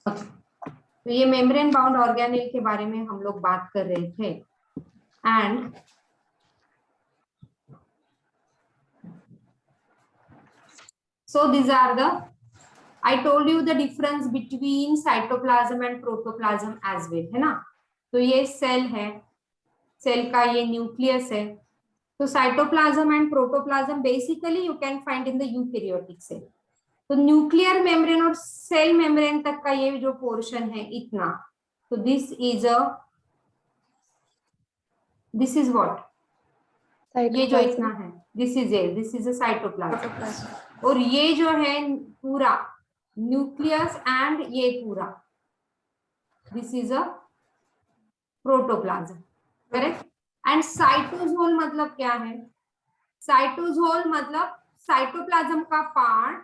तो ये membrane bound organelle के बारे में हम लोग बात कर रहे थे। And so these are the, I told you the difference between cytoplasm and protoplasm as well, है ना। तो ये सेल है, सेल का ये न्यूक्लियस है। तो cytoplasm and protoplasm basically you can find in the eukaryotic cell. तो न्यूक्लियर मेम्ब्रेन और सेल मेम्ब्रेन तक का ये जो पोर्शन है इतना, तो दिस इज व्हाट, ये जो इतना है दिस इज अ साइटोप्लाज्म। और ये जो है पूरा न्यूक्लियस एंड ये पूरा this is a protoplasm, correct. And cytosol मतलब क्या है? साइटोसोल मतलब साइटोप्लाज्म का पार्ट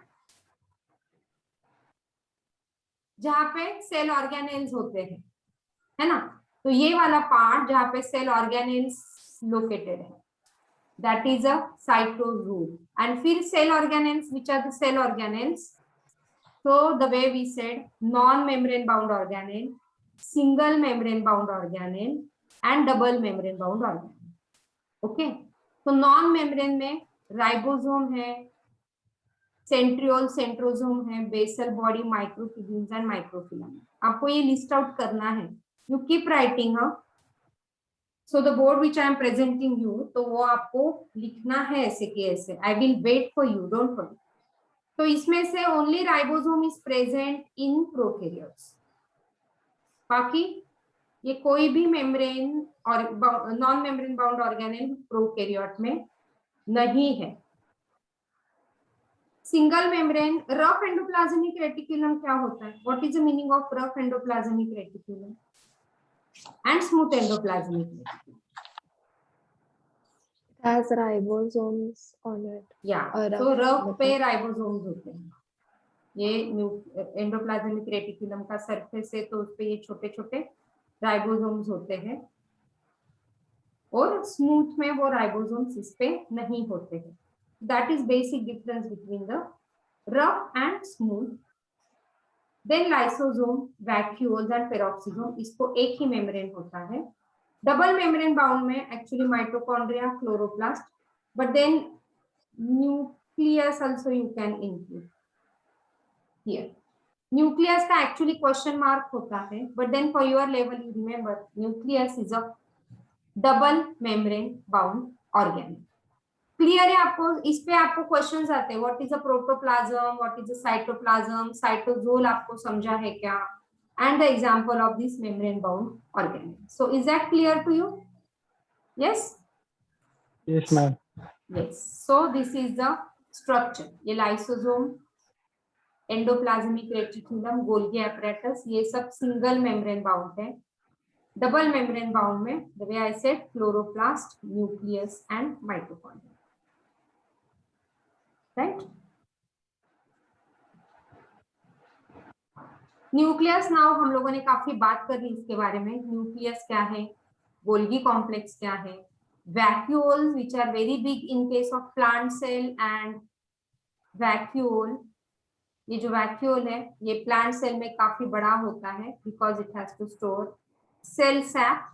जहां पे सेल ऑर्गेनेल्स होते हैं, है ना। तो ये वाला पार्ट जहां पे सेल ऑर्गेनेल्स लोकेटेड है, that is a cytosol. And फिर cell organelles, which are the cell organelles? So the way we said, non-membrane bound organelle, single membrane bound organelle and double membrane bound organelle. Okay, तो non-membrane में ribosome है, centriole, centrosome है, basal body, microtubules and microfilament. आपको ये list out करना है, you keep writing. So the board which I am presenting you, तो वो आपको लिखना है ऐसे कि ऐसे। I will wait for you, don't worry. तो इसमें से only ribosome is present in prokaryotes, बाकी ये कोई भी मेम्ब्रेन और non membrane bound organelle prokaryote में नहीं है। Single membrane rough endoplasmic reticulum क्या होता है? What is the meaning of rough endoplasmic reticulum and smooth endoplasmic reticulum? has ribosomes on it. तो रफ पे राइबोसोम्स होते हैं। ये एंडोप्लाज्मिक रेटिकुलम का सरफेस है, तो उस पे ये छोटे छोटे राइबोसोम्स होते हैं, और स्मूथ में वो राइबोसोम्स इस पे नहीं होते हैं। That is basic difference between the rough and smooth. Then lysosome, vacuoles and peroxisome, इसको एक ही मेम्ब्रेन होता है। डबल मेम्ब्रेन बाउंड में actually mitochondria, chloroplast, but then nucleus also you can include here. Nucleus का एक्चुअली क्वेश्चन मार्क होता है, but then for your level you remember nucleus is a double membrane bound organelle. Clear है आपको? इस पे आपको questions आते हैं, what is a protoplasm, what is a cytoplasm, cytosol आपको समझा है क्या, and the example of this membrane bound organelle. So is that clear to you? Yes Yes, ma'am. Yes. So this is the structure. ये lysosome, endoplasmic reticulum, Golgi apparatus, ये सब single membrane bound है। Double membrane bound में the way I said chloroplast, nucleus and mitochondria, right. Nucleus, now हम लोगों ने काफी बात कर ली इसके बारे में। न्यूक्लियस क्या है, गोल्गी कॉम्प्लेक्स क्या है, vacuoles which are very big in case of plant cell and vacuole, ये जो वैक्यूल है ये प्लांट सेल में काफी बड़ा होता है because it has to store cell sap,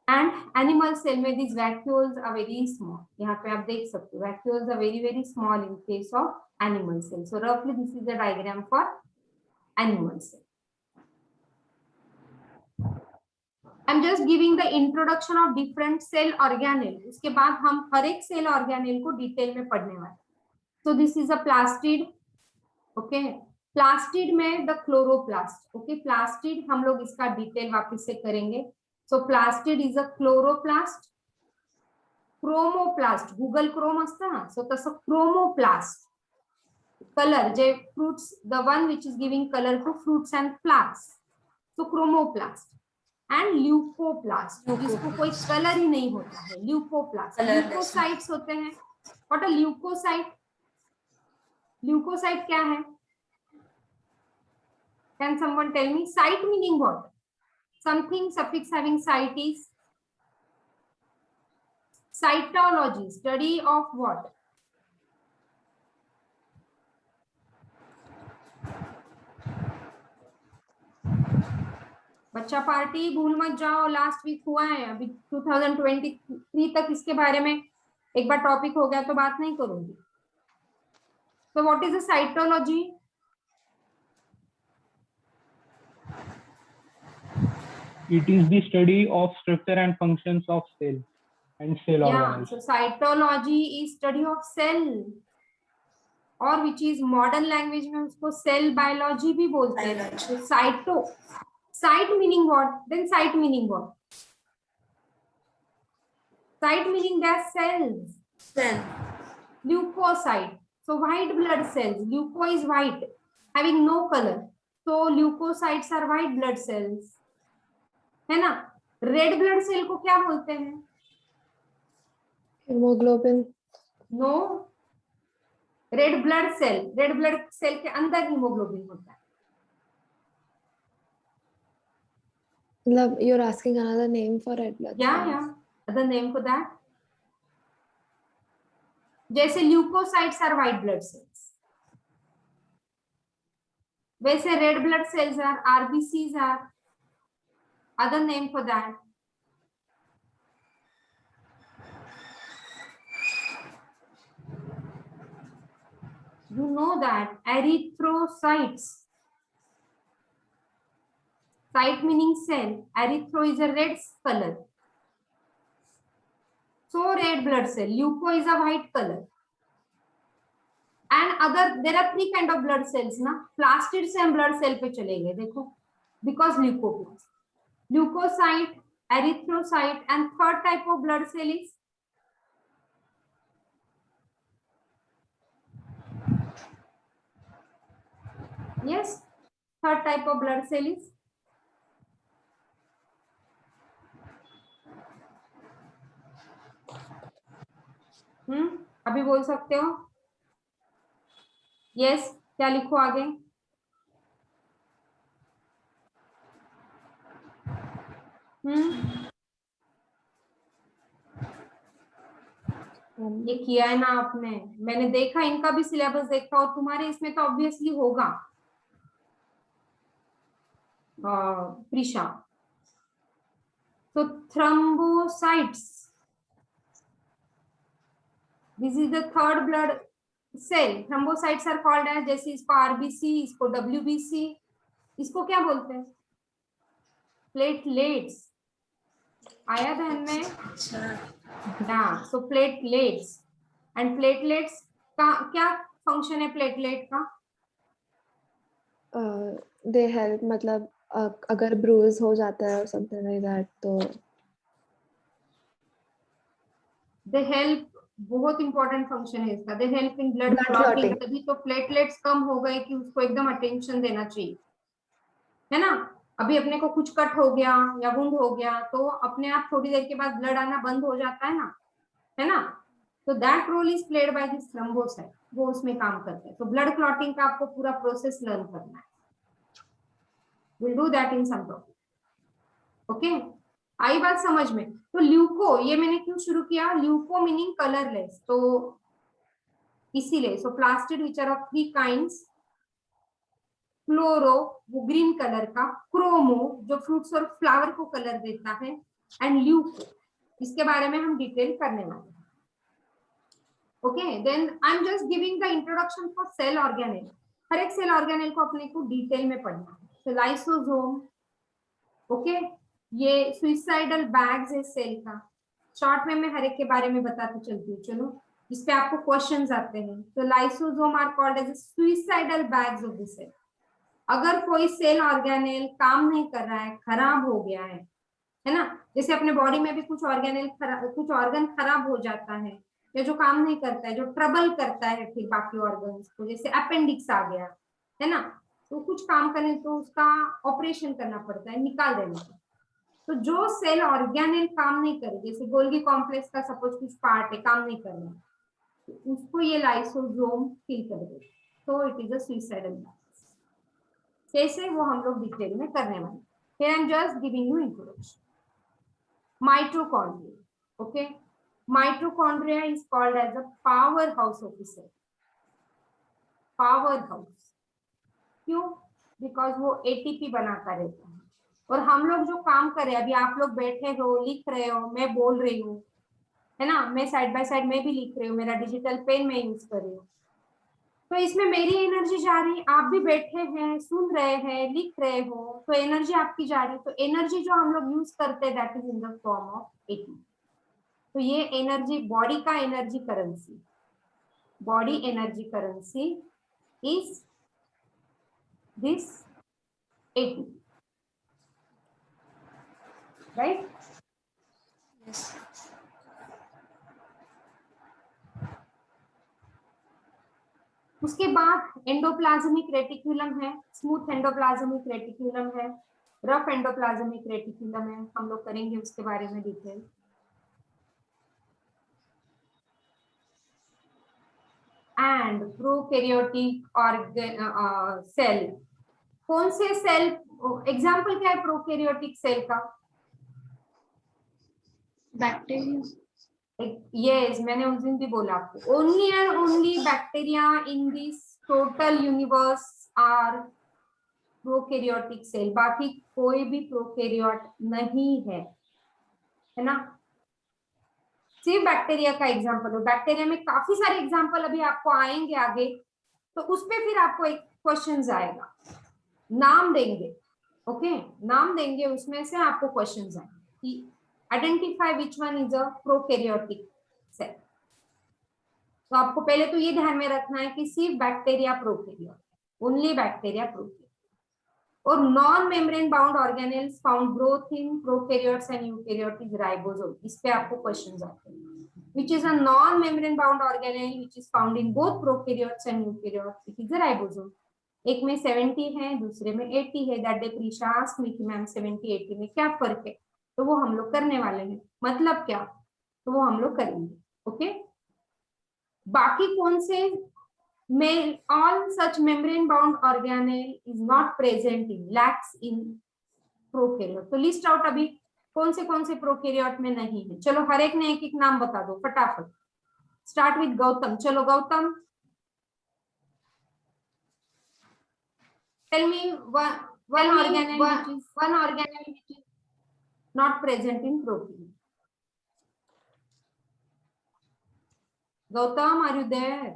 and animal cell में this vacuoles are very small. यहाँ पे आप देख सकते हो vacuoles are very very small in case of animal cell. So रफली this is the diagram for animal cell. I'm just giving the introduction of different cell organelle. उसके बाद हम हर एक सेल ऑर्गेनेल को डिटेल में पढ़ने वाले। So this is a plastid, okay? Plastid में द क्लोरोप्लास्ट, ओके। प्लास्टिड हम लोग इसका डिटेल वापस से करेंगे। So plastid is a chloroplast, chromoplast, Google chrome असतं ना, सो तसं क्रोमोप्लास्ट, कलर जे fruits, the one which is giving colour to fruits and flowers, so chromoplast. And leucoplast, जिसको कोई कलर ही नहीं होता है, ल्यूकोप्लास्ट। ल्यूकोसाइट्स होते हैं। What a leucocyte? ल्यूकोसाइट क्या है? Can someone tell me? Site meaning what? Something suffix having site is cytology, study of what? बच्चा पार्टी भूल मत जाओ, लास्ट वीक हुआ है, अभी 2023 तक इसके बारे में एक बार टॉपिक हो गया तो बात नहीं करूंगी। तो what is the cytology? It is the study of structure and functions of cell and cell Yeah, organelles. so cytology is study of cell, और which is modern language में उसको cell biology भी बोलते हैं। So site meaning what? Then site meaning what? Site meaning their cells. Cell. Leukocyte. So white blood cells. Leuko is white, having no color. So leukocytes are white blood cells. है ना? Red blood cell को क्या बोलते हैं? Hemoglobin. No. Red blood cell. Red blood cell के अंदर hemoglobin होता है. Love, you're asking another name for red blood cells. Yeah. Other name for that? जैसे leucocytes are white blood cells, वैसे red blood cells are RBCs are other name for that. You know that erythrocytes. Cyte meaning cell. Erythro is a red color. So red blood cell. Leuko is a white color. And other, there are three kind of blood cells ना. Plastid से हम blood cell पे चलेंगे, देखो. Because leukoplast. Leukocyte, erythrocyte, and third type of blood cell is yes. Third type of blood cell is अभी बोल सकते हो? यस, क्या लिखो आगे? ये किया है ना आपने, मैंने देखा, इनका भी सिलेबस देखा और तुम्हारे इसमें तो ऑब्वियसली होगा प्रीशा. तो thrombocytes, this is the third blood cell. Thrombocytes are called as, जैसे इसको आरबीसी, इसको डब्ल्यूबीसी, इसको क्या बोलते हैं? प्लेटलेट्स. आया ध्यान में? हाँ, so platelets. And platelets का क्या फंक्शन है प्लेटलेट का? They help, मतलब अगर bruise हो जाता है or something like that, तो they help, बहुत इंपॉर्टेंट फंक्शन है इसका. they help in blood Blood clotting. clotting. तभी तो प्लेटलेट्स कम हो गए कि उसको एकदम अटेंशन देना चाहिए, है ना. अभी अपने को कुछ कट हो गया या वुंड हो गया तो अपने आप थोड़ी देर के बाद ब्लड आना बंद हो जाता है ना. तो that role is played by this thrombocyte, वो उसमें काम करते हैं. तो ब्लड क्लॉटिंग का आपको पूरा प्रोसेस लर्न करना है. Will do that in some topic. Okay, I बात समझ में? तो ल्यूको, ये मैंने क्यों शुरू किया? ल्यूको मीनिंग कलरलेस, तो इसीलिए. So plastid which are of three kinds. Fluoro, वो ग्रीन कलर का. क्रोमो, जो फ्रूट्स और फ्लावर को कलर देता है. एंड ल्यूको, इसके बारे में हम डिटेल करने वाले हैं. Okay, then I am just giving the introduction for cell organelle. हर एक सेल ऑर्गेनेल को अपने को डिटेल में पढ़ना है. तो लाइसोसोम, ओके, ये सुइसाइडल बैग्स है सेल का. शॉर्ट में मैं हर एक के बारे में बताती चलती हूँ, चलो, जिसपे आपको क्वेश्चंस आते हैं. तो lysosome are called as suicidal bags of the cell. अगर कोई सेल ऑर्गेनेल काम नहीं कर रहा है, खराब हो गया है ना, जैसे अपने बॉडी में भी कुछ ऑर्गेनेल कुछ ऑर्गन खराब हो जाता है या जो काम नहीं करता है, जो ट्रबल करता है फिर बाकी ऑर्गन्स को, जैसे अपेंडिक्स आ गया है ना, तो कुछ काम करने तो उसका ऑपरेशन करना पड़ता है, निकाल देने का. तो जो सेल ऑर्गेनेल काम नहीं करे, जैसे गोल्गी कॉम्प्लेक्स का सपोज कुछ पार्ट है काम नहीं कर रहा है, तो उसको ये लाइसोसोम किल कर देगा. तो इट इज अ सुइसाइडल. कैसे, वो हम लोग डिटेल में करने वाले. Here I am just giving you introduction. Mitochondria. Okay, mitochondria is called as the powerhouse of the cell. Powerhouse. क्यों? Because वो ATP बनाता रहता है. और हम लोग जो काम कर रहे हैं, अभी आप लोग बैठे हो, लिख रहे हो, मैं बोल रही हूँ, है ना, मैं साइड बाय साइड में भी लिख रही हूँ, मेरा डिजिटल पेन में यूज कर रही हूँ, तो इसमें मेरी एनर्जी जा रही, आप भी बैठे हैं, सुन रहे हैं, लिख रहे हो, तो एनर्जी आपकी जा रही, तो एनर्जी जो हम लोग यूज करते हैं that is in the form of ATP. तो ये एनर्जी, बॉडी का energy currency, body energy currency is this ATP, right. Yes. उसके बाद एंडोप्लाज्मिक रेटिकुलम है, स्मूथ एंडोप्लाज्मिक रेटिकुलम है, रफ एंडोप्लाज्मिक रेटिकुलम है, हम लोग करेंगे उसके बारे में detail. And prokaryotic organ cell, कौन से सेल, एग्जांपल क्या है प्रोकैरियोटिक सेल का? Bacteria. यस, मैंने उस दिन भी बोला आपको, only and only bacteria in this total universe are prokaryotic cell, बाकी कोई भी प्रोकैरियोट नहीं है ना। सिर्फ बैक्टीरिया का एग्जांपल हो, बैक्टीरिया में काफी सारे एग्जांपल अभी आपको आएंगे आगे, तो उस पे फिर आपको एक क्वेश्चन आएगा, नाम देंगे, ओके, नाम देंगे, उसमें से आपको क्वेश्चन आएंगे कि identify which one is a prokaryotic cell. तो आपको पहले तो ये ध्यान में रखना है कि सिर्फ bacteria prokaryote, only bacteria prokaryote, और non membrane bound organelles found both in prokaryotes and eukaryotes is ribosome. इस पे आपको क्वेश्चंस आते हैं, which is a non-membrane bound organelle which is found in both prokaryotes and eukaryotes, it is a ribosome। एक में 70 है, दूसरे में 80 है, that day Prisha asked me कि मैम 70 80 में क्या फर्क है, तो वो हम लोग करने वाले हैं, मतलब क्या, तो वो हम लोग करेंगे, ओके। बाकी कौन से में all such membrane bound organelle is not present in, lacks in prokaryote, तो लिस्ट आउट अभी कौन से प्रोकैरियोट में नहीं है। चलो हर एक ने एक एक नाम बता दो फटाफट, स्टार्ट विद गौतम। चलो Gautam, tell me one organelle which is not present in prokaryote। Gautam, are you there?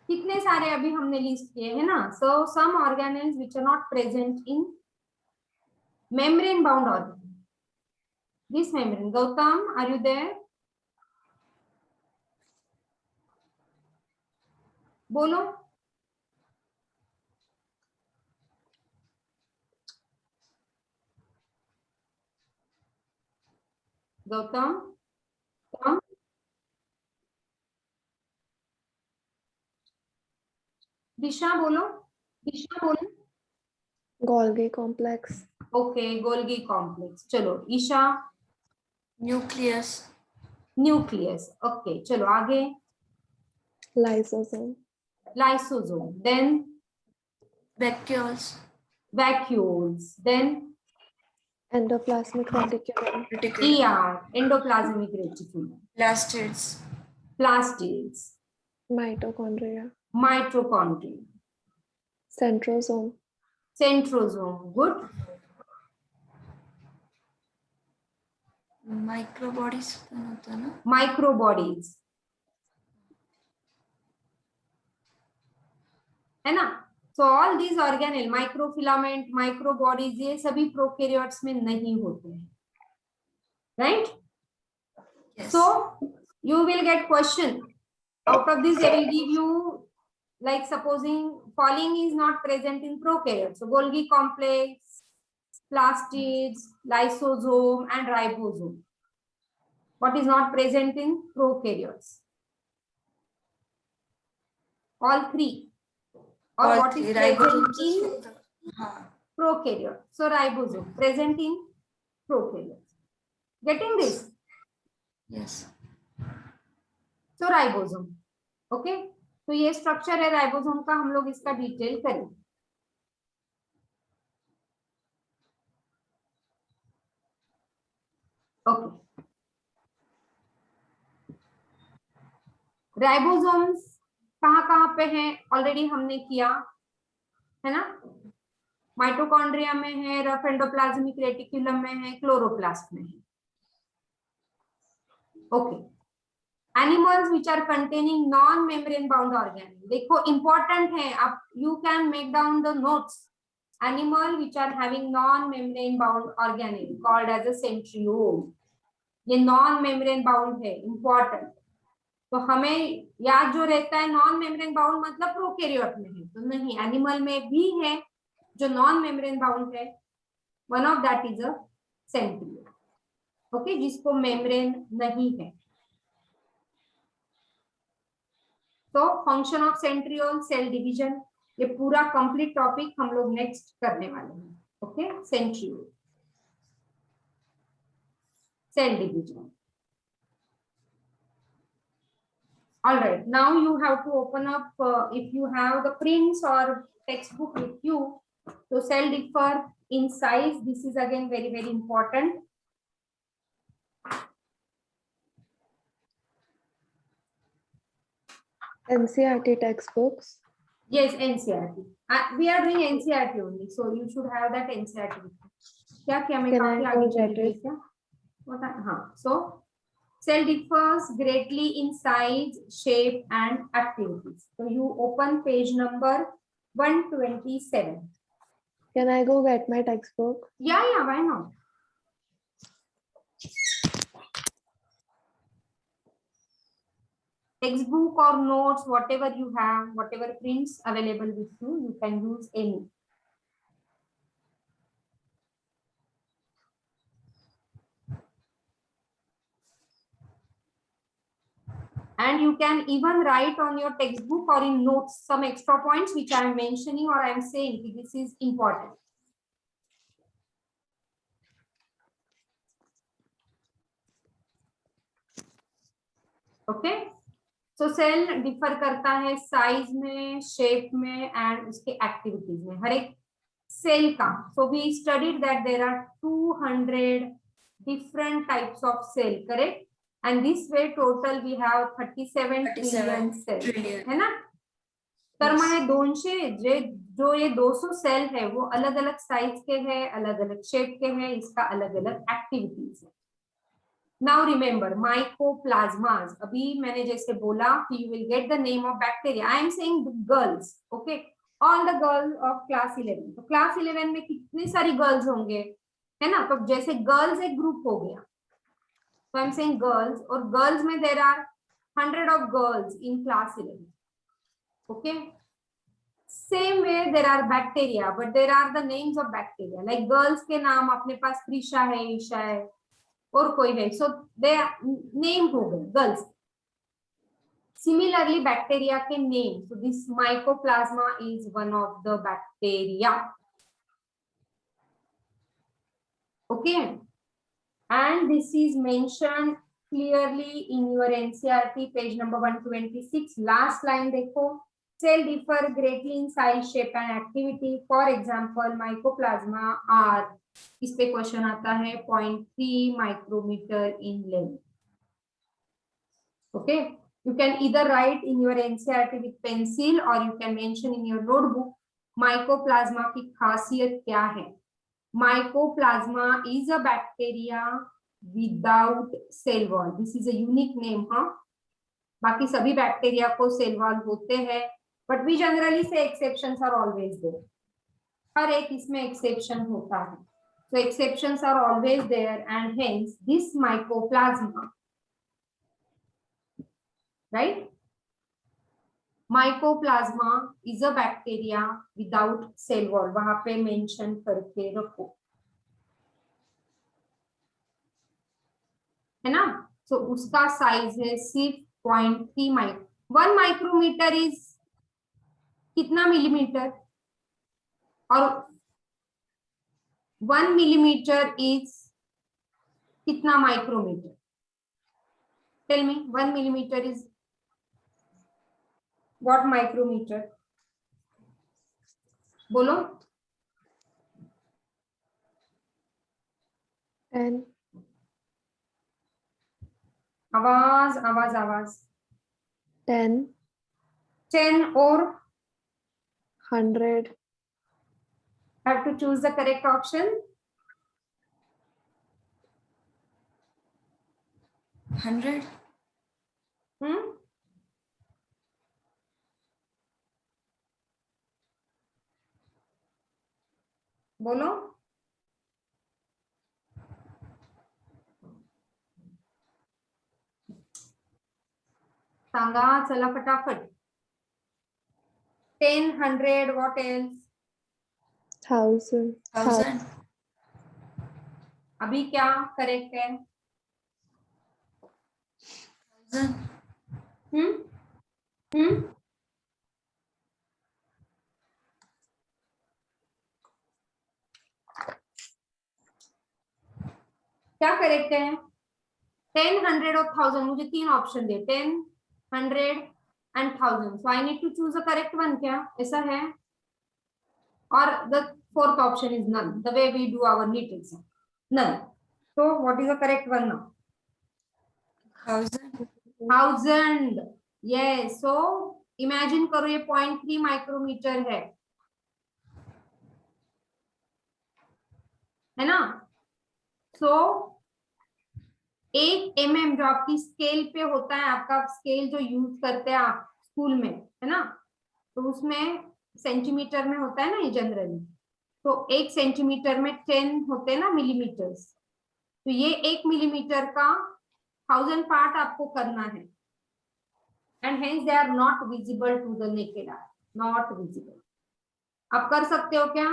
कितने सारे अभी हमने लिस्ट किए हैं ना। So some organelles which are not present in membrane bound organelle, this membrane. Gautam, are you there? बोलो। गौतम, दिशा बोलो, दिशा बोलो। Golgi complex, okay, Golgi complex. चलो ईशा, Nucleus. न्यूक्लियस। ओके चलो आगे, lysosome, lysosome, then Vacuoles. Vacuoles, then endoplasmic reticulum, Reticulum. ER, endoplasmic reticulum, Plastids. Plastids, mitochondria, mitochondria, centrosome, centrosome, good, Microbodies पण होता ना. Microbodies, है ना। So all these organelle, microfilament, microbodies, ये सभी प्रोकैरियोट्स में नहीं होते हैं, right. Yes. So you will get question out of this, they will give you, like supposing following is not present in prokaryotes, so Golgi complex, plastids, lysosome and ribosome, what is not present in prokaryotes? All three, or All what is three present in ribosomes. हाँ. prokaryote, so ribosome present in prokaryotes, getting this? Yes. So ribosome, okay, तो ये structure है ribosome का, हम लोग इसका detail करेंगे। Okay, ribosomes कहाँ पे है ऑलरेडी हमने किया है ना, माइटोकॉन्ड्रिया में है, रफ एंडोप्लाज्मिक रेटिकुलम में है, क्लोरोप्लास्ट में है। Okay, animals which are containing non membrane bound organelle, देखो इंपॉर्टेंट है, आप you can make down the notes. Animal which are having non membrane bound organelle called as a centriole, ये non membrane bound है, important. तो हमें याद जो रहता है नॉन मेम्ब्रेन बाउंड मतलब प्रोकैरियोट में है, तो नहीं, एनिमल में भी है जो नॉन मेम्ब्रेन बाउंड है, one of that is a centriole. Okay, जिसको मेम्ब्रेन नहीं है। तो function of centriole, cell division, ये पूरा कंप्लीट टॉपिक हम लोग नेक्स्ट करने वाले हैं। Okay, centriole, cell division. All right, now you have to open up if you have the prints or textbook with you. So cell differ in size. This is again very important. NCERT textbooks. Yes, NCERT. We are doing NCERT only, so you should have that NCERT with you. क्या मैं Can I काफी go आगे चली get गई it? क्या? हाँ, so cell differs greatly in size, shape and activities. So you open page number 127. Can I go get my textbook? Yeah, why not? Textbook or notes, whatever you have, whatever prints available with you, you can use any. And you can even write on your textbook or in notes some extra points which I am mentioning or I am saying this is important. Okay, so cell differ करता है size में, shape में and उसके activities में, हर एक cell का. So we studied that there are 200 different types of cell, correct? And this way total we have 37 trillion cells, है ना? तर मग हे 200 जो ये 200 सेल है वो अलग अलग साइज के हैं, अलग अलग शेप के हैं, इसका अलग अलग एक्टिविटीज है. नाउ रिमेंबर माइकोप्लाज्मास, अभी मैंने जैसे बोला कि you will get the name of bacteria. I am saying girls, okay, all the girls of class 11. तो क्लास 11 में कितनी सारी गर्ल्स होंगे, है ना? तो जैसे गर्ल्स एक ग्रुप हो गया, तो आई एम सेइंग गर्ल्स, और गर्ल्स में there are 100 of girls in class 11. Okay, same way there are bacteria, but there are the names of bacteria. Like girls के नाम अपने पास प्रीशा है, ईशा है और कोई है, सो दे नेम हो गए गर्ल्स. सिमिलरली बैक्टीरिया के name, so this mycoplasma is one of the bacteria. Okay, and this is mentioned clearly in your NCERT page number 126. Last line देखो, cell differ greatly in size, shape and activity. For example, mycoplasma are, इस पे question आता है, 0.3 micrometer in length. Okay, you can either write in your NCERT with pencil or you can mention in your notebook. mycoplasma की खासियत क्या है? mycoplasma is a bacteria without cell wall. This is a unique name, हाँ. बाकी सभी bacteria को cell wall होते हैं, but we generally say exceptions are always there. हर एक इसमें exception होता है. So exceptions are always there and hence this mycoplasma, right? Mycoplasma is a bacteria without cell wall. वहां पे mention करके रखो, है ना? So उसका साइज है सिर्फ 0.3 माइक्रो. 1 माइक्रोमीटर इज कितना मिलीमीटर? और 1 मिलीमीटर इज कितना micrometre? Tell me, 1 millimetre is what micrometre? बोलो. 10. आवाज आवाज आवाज. 10. 10 or 100. have to choose the correct option. 100. बोलो। सांगा चला फटाफट। 10, 100, what else? 1000. 1000. अभी क्या करेक्ट है? 1000. हम्म हम्म क्या करेक्ट है? 10, 100 और 1000। मुझे 3 option they, 10, 100 and 1000. So I need to choose a correct one. क्या ऐसा है? Or the fourth option is none, the way we do our NEET exam. None. So what is the correct one now? 1000. 1000. Yes. So imagine करो ये 0.3 micrometer है ना? So 1 mm जो आपकी scale पे होता है, आपका स्केल जो यूज करते हैं आप स्कूल में, है ना, तो उसमें सेंटीमीटर में होता है ना ये जनरली। तो 1 सेंटीमीटर में 10 होते हैं ना मिलीमीटर्स। तो ये 1 मिलीमीटर का 1000 पार्ट आपको करना है, and hence they are not visible to the naked eye, not visible. आप कर सकते हो क्या?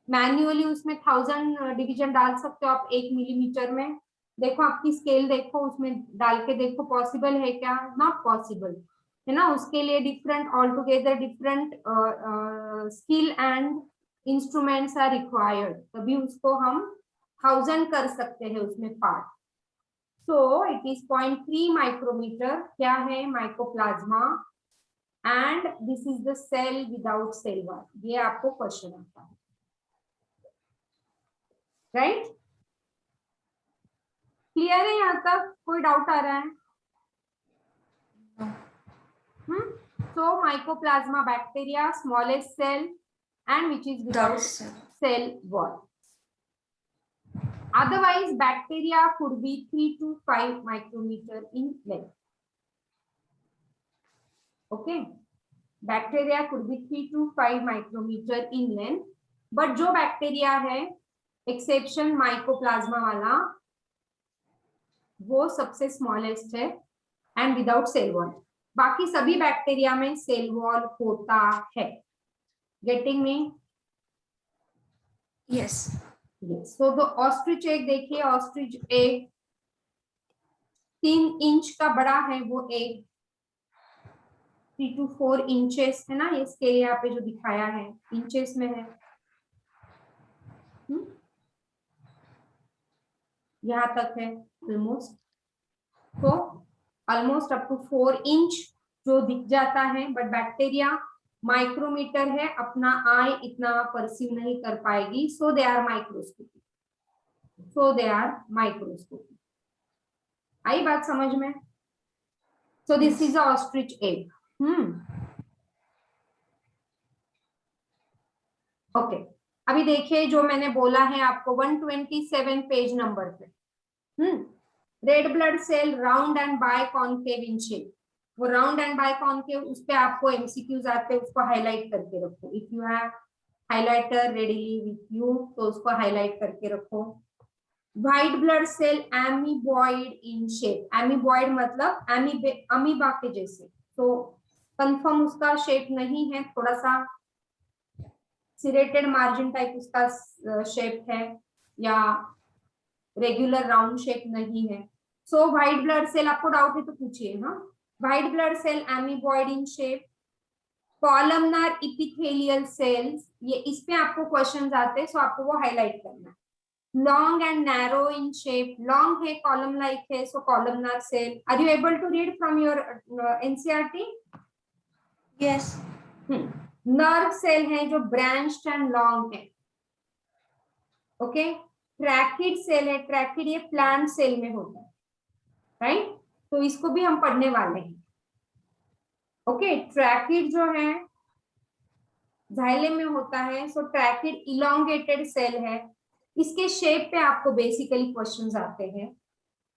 मैन्युअली उसमें 1000 डिवीजन डाल सकते हो आप 1 मिलीमीटर में। देखो आपकी स्केल देखो, उसमें डाल के देखो पॉसिबल है क्या? नॉट पॉसिबल, है ना। उसके लिए different, all together different skill and instruments are required, तभी उसको हम 1000 कर सकते हैं उसमें part. So it is 0.3 micrometre. क्या है? Mycoplasma, and this is the cell without cell wall. ये आपको क्वेश्चन आता है, राइट? क्लियर है यहाँ तक? कोई डाउट आ रहा है? So mycoplasma bacteria, smallest cell and which is without cell wall. Otherwise bacteria could be 3 to 5 micrometer in length. Okay, bacteria could be 3 to 5 micrometer in length, but जो bacteria है exception mycoplasma वाला, वो सबसे smallest है and without cell wall. बाकी सभी bacteria में cell wall होता है। Getting me? Yes. Yes. So the ostrich egg देखिए, ऑस्ट्रिच एग 3 इंच का बड़ा है वो एग, 3 to 4 इंचेस है ना। ये स्केल यहाँ पे जो दिखाया है इंचेस में है। यहाँ तक है ऑलमोस्ट, तो ऑलमोस्ट अप टू 4 इंच जो दिख जाता है, बट बैक्टीरिया माइक्रोमीटर है, अपना आई इतना परसीव नहीं कर पाएगी। So they are microscopic, so they are microscopic. I बात समझ में? So this is ostrich egg. Okay, अभी देखिए जो मैंने बोला है आपको 127 पेज नंबर पे। Red blood cell round and biconcave in shape. वो राउंड एंड बाय कॉन्केव, उस पे आपको एमसीक्यूज आते हैं, उसको हाईलाइट करके रखो। If you have highlighter readily with you तो उसको हाईलाइट करके रखो। White blood cell amoeboid in shape. Amoeboid मतलब अमीबा के जैसे, तो कंफर्म उसका शेप नहीं है, थोड़ा सा सिरेटेड मार्जिन टाइप उसका शेप है, या रेगुलर राउंड शेप नहीं है। सो व्हाइट ब्लड सेल, आपको डाउट है तो पूछिए। हाँ, white blood cell amoeboid in shape. Columnar epithelial cells, ये इस पे आपको क्वेश्चंस आते हैं, सो आपको वो हाईलाइट करना है। Long and narrow in shape, long है, कॉलम लाइक है, so columnar cell. Are you able to read from your NCERT? Yes. Nerve cell है जो ब्रांच्ड एंड लॉन्ग है। ओके, ट्रैकिड सेल है, ट्रैकिड ये प्लांट सेल में होता है, राइट? तो इसको भी हम पढ़ने वाले हैं। ओके, ट्रैकिड जो है जाइलम में होता है, सो ट्रैकिड इलोंगेटेड सेल है। इसके शेप पे आपको बेसिकली क्वेश्चंस आते हैं।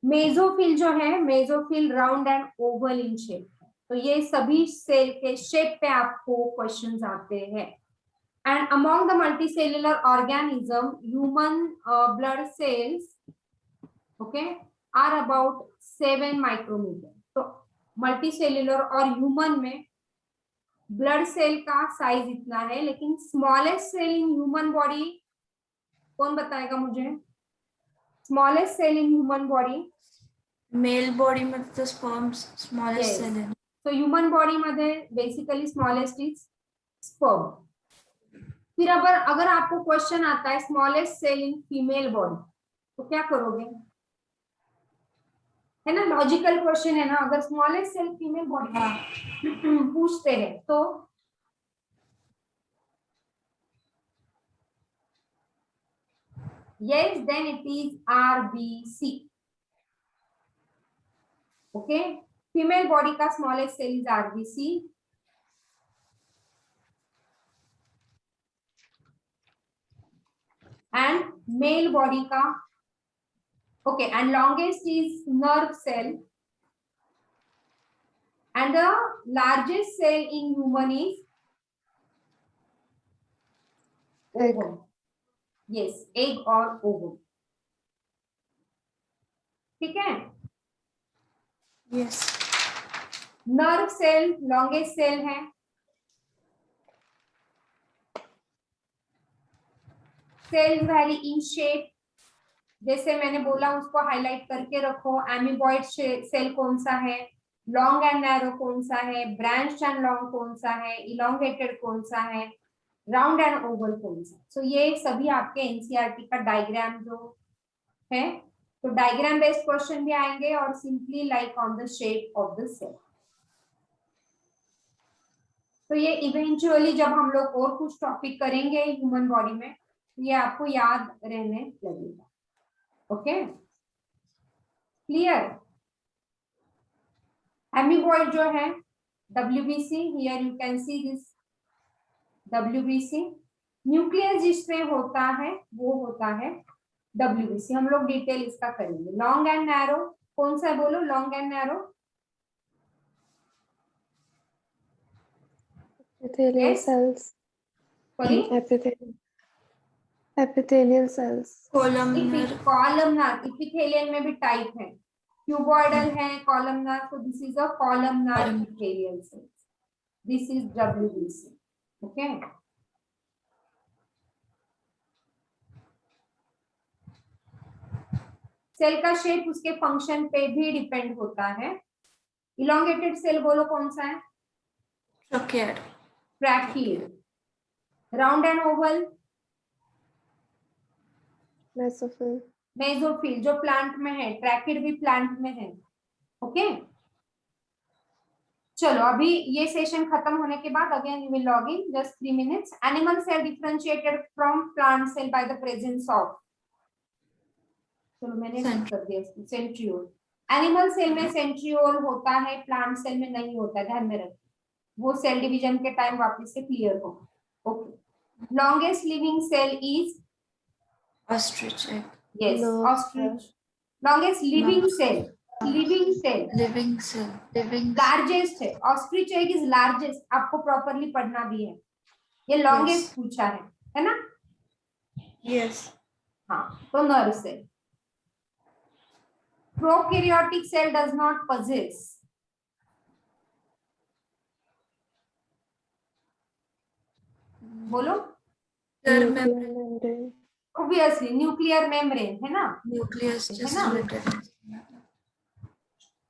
मेसोफिल जो है, mesophyll round and oval in shape है। तो ये सभी सेल के शेप पे आपको क्वेश्चंस आते हैं। And among the multicellular organism, human blood cells okay are about 7 micrometre. तो मल्टीसेल्युलर और ह्यूमन में ब्लड सेल का साइज इतना है, लेकिन smallest cell in human body कौन बताएगा मुझे? Smallest cell in human body? Male body में तो स्मॉलेस्ट Yes. सेल है. तो ह्यूमन बॉडी मध्ये बेसिकली स्मॉलेस्ट इज स्पर्म. फिर अगर आपको क्वेश्चन आता है smallest cell in female body, तो क्या करोगे? है ना, लॉजिकल क्वेश्चन है ना। अगर स्मॉलेस्ट सेल फीमेल बॉडी पूछते हैं तो yes, then it is RBC. Okay, female body का smallest cell is RBC. And male body का okay, and longest is nerve cell, and the largest cell in human is Egg. ovum. Yes, egg or ovum. ठीक है, Yes. Nerve cell longest cell है। Cells vary in shape, जैसे मैंने बोला उसको highlight करके रखो। एमीबॉइड सेल कौन सा है, लॉन्ग एंड नैरो कौन सा है, ब्रांच एंड लॉन्ग कौन सा है, इलोंगेटेड कौन सा है, राउंड एंड ओवल कौन सा। सो ये सभी आपके एनसीईआरटी का डायग्राम जो है, तो डायग्राम बेस्ड क्वेश्चन भी आएंगे और simply like on the shape of the cell. तो ये इवेंचुअली जब हम लोग और कुछ टॉपिक करेंगे ह्यूमन बॉडी में, ये आपको याद रहने लगेगा। Okay, clear? एमीबॉइड जो है WBC, here you can see this WBC। Nucleus जिसमें होता है वो होता है WBC। हम लोग डिटेल इसका करेंगे। लॉन्ग एंड नैरो कौन सा है, बोलो long and narrow. Epithelial Yes. cells. Sorry, Epithelial cells. Columnar. Columnar. इपिथेलियल में भी टाइप है, क्यूबॉइडल है, कॉलमनर। तो this is a columnar epithelial cells, this is WBC। Okay, cell का शेप उसके फंक्शन पे भी डिपेंड होता है। इलोंगेटेड सेल बोलो कौन सा है? Troched. Tracheid. Round and Oval Mesophyll. Mesophyll जो प्लांट में है, ट्रैकिड भी प्लांट में है। ओके, चलो अभी ये सेशन खत्म होने के बाद again you will log in just 3 minutes. Animal cell differentiated from plant cell by the presence of, चलो मैंने लिख कर दिया इसको, सेंट्रियोल। एनिमल सेल में सेंट्रियोल होता है, प्लांट सेल में नहीं होता है, ध्यान में रखिए, वो सेल डिवीजन के टाइम वापस से क्लियर होगा। Okay, longest living cell is Ostrich egg. Yes No. Ostrich. Longest living cell, living cell Living cell. Living. Largest है, ऑस्ट्रिच एग इज लार्जेस्ट, आपको प्रॉपरली पढ़ना भी है। ये लॉन्गेस्ट पूछा है ना? Yes. हाँ, तो nerve cell. Prokaryotic cell does not possess बोलो Nuclear membrane. Obviously nuclear membrane है ना। Nucleus है just ना? related.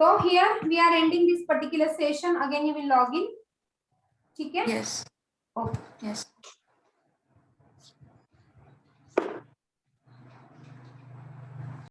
तो here we are ending this particular session, again you will log in. ठीक है, Yes. ओके। Yes.